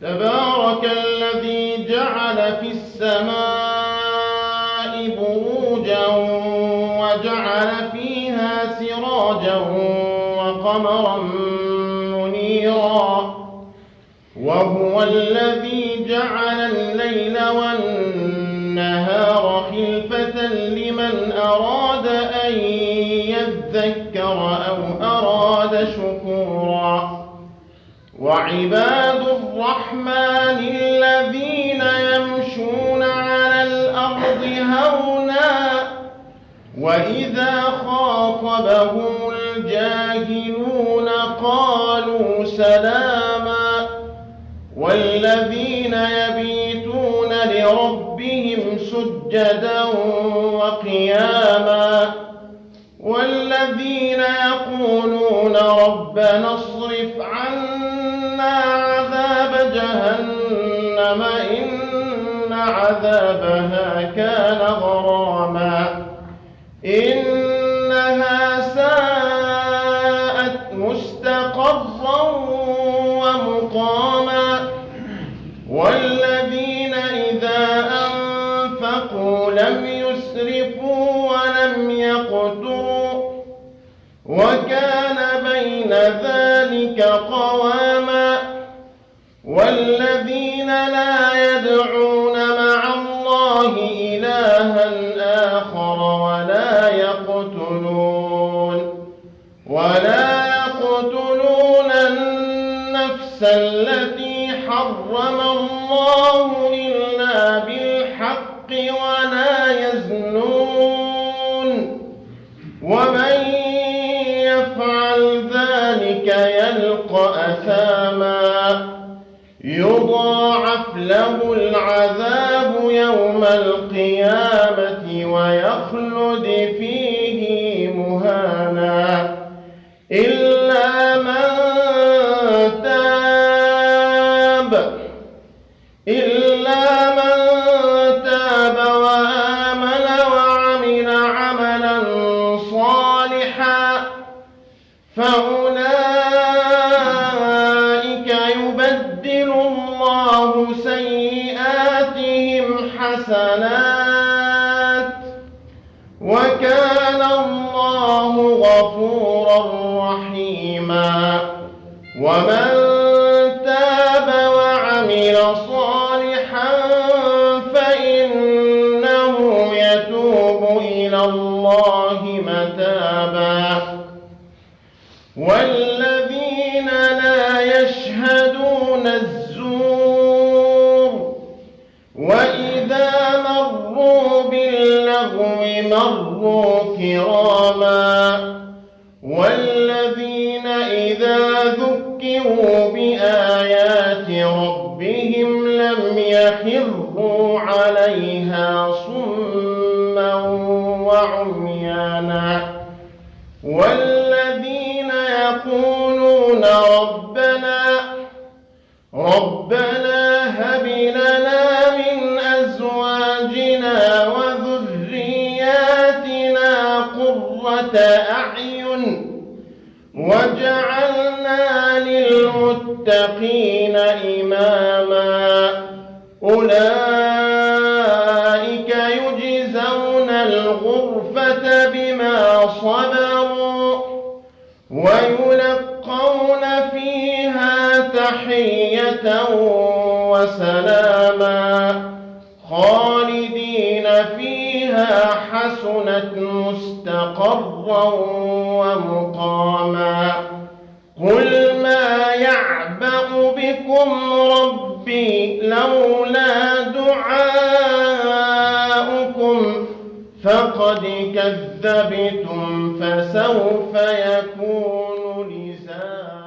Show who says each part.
Speaker 1: تبارك الذي جعل في السماء بروجا وجعل فيها سراجا وقمرا منيرا وهو الذي جعل الليل والنهار خلفة لمن أراد أن يذكر أو أراد شكورا وعباد الرحمن الذين يمشون على الأرض هونا وإذا خاطبهم الجاهلون قالوا سلاما والذين يبيتون لربهم سجدا وقياما والذين يقولون ربنا اصرف عنا عذاب جهنم إن عذابها كان غراما إنها ساءت مستقرا ومقاما والذين إذا أنفقوا لم يسرفوا ولم يقتروا وكان بين ذلك قواما والذين لا يدعون مع الله إلها آخر ولا يقتلون النفس التي حرم الله إلا بالحق ولا يزنون ومن يفعل ذلك يلقى أثاما يضاعف له العذاب يوم القيامة ويخلد فيه مهانا إلا من تاب وآمن وعمل عملا صالحا فأولئك يبدل الله سيئاتهم حسنات وكان الله غفورا رحيما ومن تاب وعمل صالحا فإنه يتوب إلى الله متابا والذين لا يشهدون الزور وإذا مروا باللغو مروا كراما والذين إذا ذكروا بآيات ربهم لم يخروا عليها صما وعميانا والذين يقولون ربنا هب لنا من أزواجنا وذرياتنا قرة أعين وجعلنا للمتقين إماما أولئك يجزون الغرفة بما صبروا ويلقون فيها تحية وسلاما خالدين فيها حسنت مستقرا ومقاما قل ما يعبأ بكم ربي لولا دعاؤكم فقد كذبتم فسوف يكون لزاما.